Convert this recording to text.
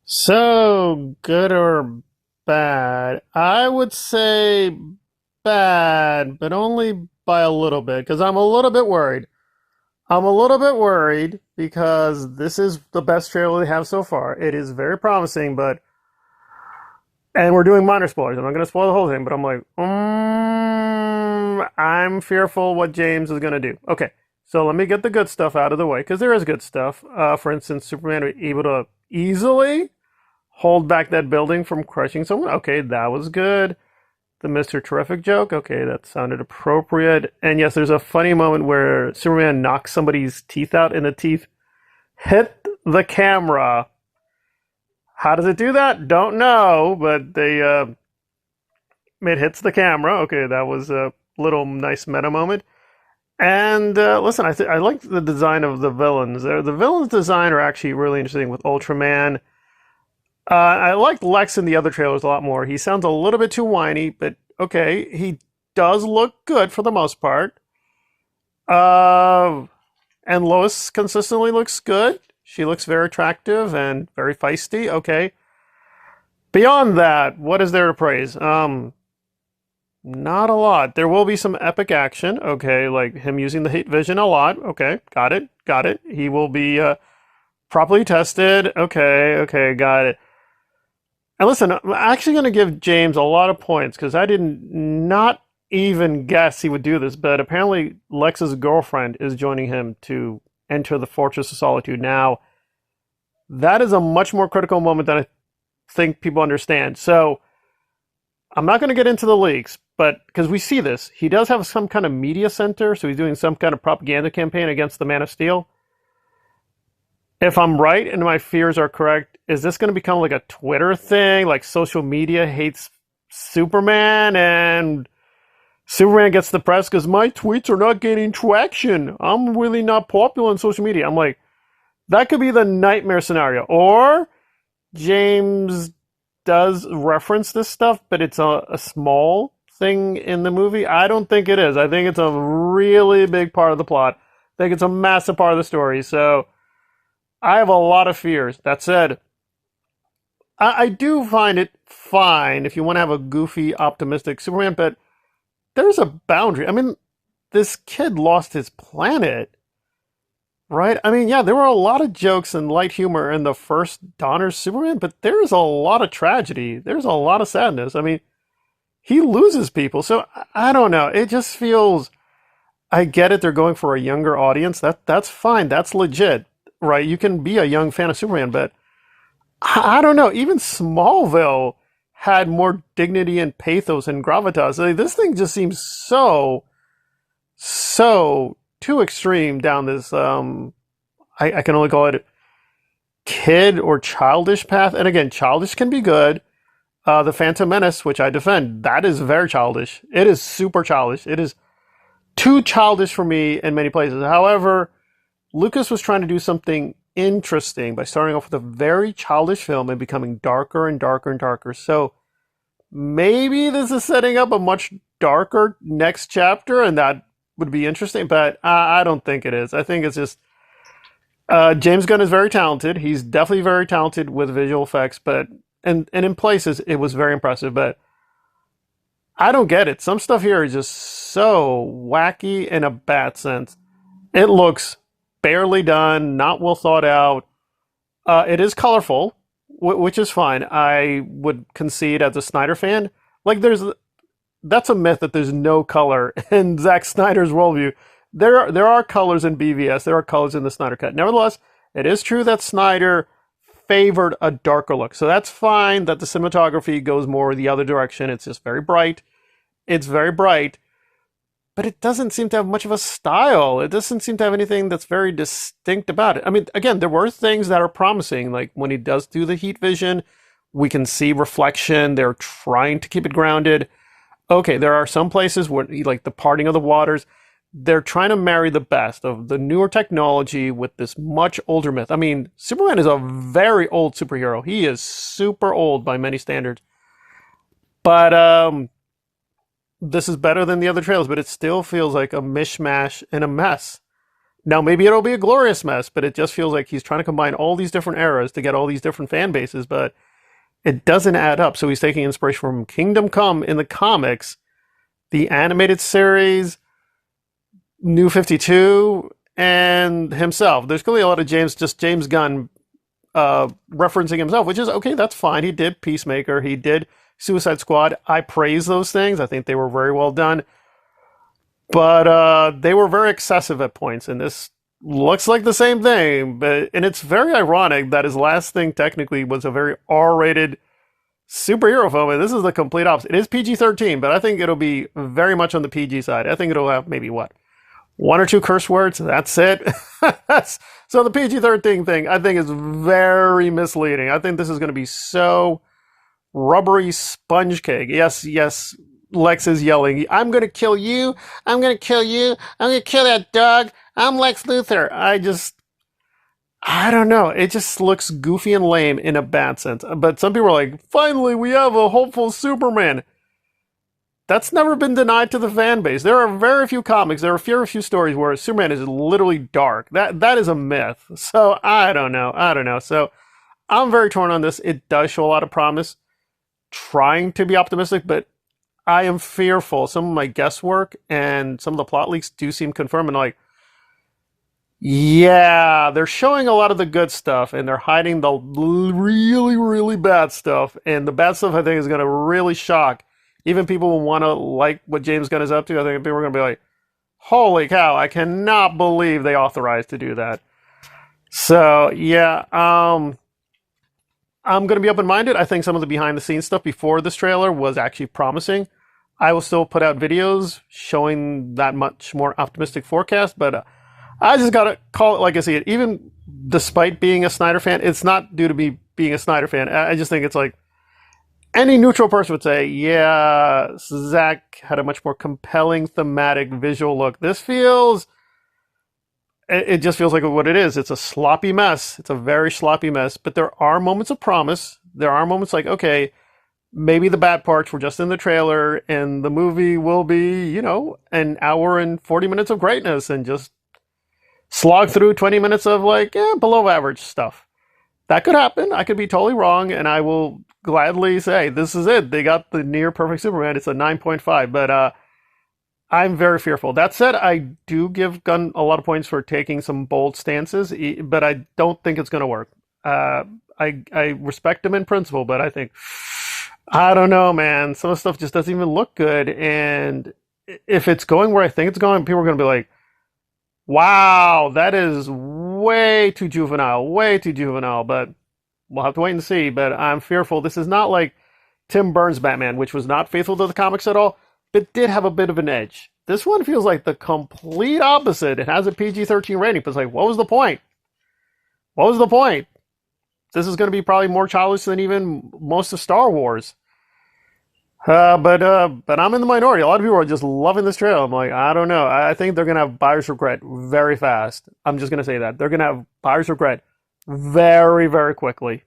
So, good or bad? I would say bad, but only by a little bit, because I'm a little bit worried. I'm a little bit worried because this is the best trailer they have so far. It is very promising, and we're doing minor spoilers. I'm not going to spoil the whole thing, but I'm like, I'm fearful what James is going to do. Okay, so let me get the good stuff out of the way, because there is good stuff. For instance, Superman was able to easily hold back that building from crushing someone. Okay, that was good. The Mr. Terrific joke. Okay, that sounded appropriate. And yes, there's a funny moment where Superman knocks somebody's teeth out and the teeth hit the camera. How does it do that? Don't know, but it hits the camera. Okay, that was a little nice meta moment. And listen, I like the design of the villains. The villains' design are actually really interesting with Ultraman. I liked Lex in the other trailers a lot more. He sounds a little bit too whiny, but okay, he does look good for the most part. Uh, and Lois consistently looks good. She looks very attractive and very feisty. Okay. Beyond that, what is there to praise? Not a lot. There will be some epic action. Okay, like him using the heat vision a lot. Okay, got it, got it. He will be properly tested. Okay, okay, got it. And listen, I'm actually going to give James a lot of points because I did not even guess he would do this, but apparently Lex's girlfriend is joining him to enter the Fortress of Solitude. Now, that is a much more critical moment than I think people understand. So, I'm not going to get into the leaks, but because we see this, he does have some kind of media center, so he's doing some kind of propaganda campaign against the Man of Steel. If I'm right and my fears are correct, is this going to become like a Twitter thing? Like social media hates Superman and Superman gets the press because my tweets are not gaining traction. I'm really not popular on social media. I'm like, that could be the nightmare scenario. Or James does reference this stuff, but it's a small thing in the movie. I don't think it is. I think it's a really big part of the plot. I think it's a massive part of the story. So I have a lot of fears. That said, I do find it fine if you want to have a goofy, optimistic Superman, but there's a boundary. I mean, this kid lost his planet, right? I mean, yeah, there were a lot of jokes and light humor in the first Donner Superman, but there's a lot of tragedy. There's a lot of sadness. I mean, he loses people. So I don't know. It just feels I get it. They're going for a younger audience. That's fine. That's legit, right? You can be a young fan of Superman, but I don't know. Even Smallville had more dignity and pathos and gravitas. Like, this thing just seems so too extreme down this. I can only call it kid or childish path. And again, childish can be good. The Phantom Menace, which I defend, that is very childish. It is super childish. It is too childish for me in many places. However, Lucas was trying to do something interesting by starting off with a very childish film and becoming darker and darker and darker. So maybe this is setting up a much darker next chapter, and that would be interesting, but I don't think it is. I think it's just James Gunn is very talented. He's definitely very talented with visual effects, but and in places it was very impressive, but I don't get it. Some stuff here is just so wacky in a bad sense. It looks barely done, not well thought out. It is colorful, which is fine. I would concede as a Snyder fan. Like, that's a myth that there's no color in Zack Snyder's worldview. There are colors in BVS. There are colors in the Snyder Cut. Nevertheless, it is true that Snyder favored a darker look. So that's fine that the cinematography goes more the other direction. It's just very bright. It's very bright, but it doesn't seem to have much of a style. It doesn't seem to have anything that's very distinct about it. I mean, again, there were things that are promising, like when he does do the heat vision, we can see reflection. They're trying to keep it grounded. Okay, there are some places where, like the parting of the waters, they're trying to marry the best of the newer technology with this much older myth. I mean, Superman is a very old superhero. He is super old by many standards. But this is better than the other trailers, but it still feels like a mishmash and a mess. Now, maybe it'll be a glorious mess, but it just feels like he's trying to combine all these different eras to get all these different fan bases, but it doesn't add up. So he's taking inspiration from Kingdom Come in the comics, the animated series, New 52, and himself. There's clearly a lot of James Gunn referencing himself, which is okay, that's fine. He did Peacemaker, he did Suicide Squad. I praise those things. I think they were very well done. But they were very excessive at points, and this looks like the same thing. And it's very ironic that his last thing technically was a very R-rated superhero film, and this is the complete opposite. It is PG-13, but I think it'll be very much on the PG side. I think it'll have maybe what, one or two curse words. That's it. So the PG-13 thing, I think, is very misleading. I think this is going to be so rubbery sponge cake. Yes, yes. Lex is yelling, I'm going to kill you. I'm going to kill you. I'm going to kill that dog. I'm Lex Luthor. I don't know. It just looks goofy and lame in a bad sense. But some people are like, finally, we have a hopeful Superman. That's never been denied to the fan base. There are very few comics, there are very few stories where Superman is literally dark. That is a myth. So I don't know. So I'm very torn on this. It does show a lot of promise. Trying to be optimistic, but I am fearful. Some of my guesswork and some of the plot leaks do seem confirming. Like, yeah, they're showing a lot of the good stuff and they're hiding the really, really bad stuff. And the bad stuff, I think, is going to really shock even people who want to like what James Gunn is up to. I think people are going to be like, holy cow, I cannot believe they authorized to do that. So, yeah, I'm going to be open-minded. I think some of the behind-the-scenes stuff before this trailer was actually promising. I will still put out videos showing that much more optimistic forecast, but I just got to call it like I see it. Even despite being a Snyder fan, it's not due to me being a Snyder fan. I just think it's like any neutral person would say, yeah, Zack had a much more compelling thematic visual look. This feels... It just feels like what it is. It's a sloppy mess. It's a very sloppy mess. But there are moments of promise. There are moments like, okay, maybe the bad parts were just in the trailer and the movie will be, you know, an hour and 40 minutes of greatness and just slog through 20 minutes of like, below average stuff. That could happen. I could be totally wrong, and I will gladly say this is it. They got the near perfect Superman. It's a 9.5. But I'm very fearful. That said, I do give Gunn a lot of points for taking some bold stances, but I don't think it's going to work. I respect him in principle, but I don't know, man. Some of the stuff just doesn't even look good. And if it's going where I think it's going, people are going to be like, wow, that is way too juvenile, way too juvenile. But we'll have to wait and see. But I'm fearful. This is not like Tim Burns' Batman, which was not faithful to the comics at all, but did have a bit of an edge. This one feels like the complete opposite. It has a PG-13 rating, but it's like, what was the point? What was the point? This is going to be probably more childish than even most of Star Wars. But I'm in the minority. A lot of people are just loving this trailer. I'm like, I don't know. I think they're going to have buyer's regret very fast. I'm just going to say that. They're going to have buyer's regret very, very quickly.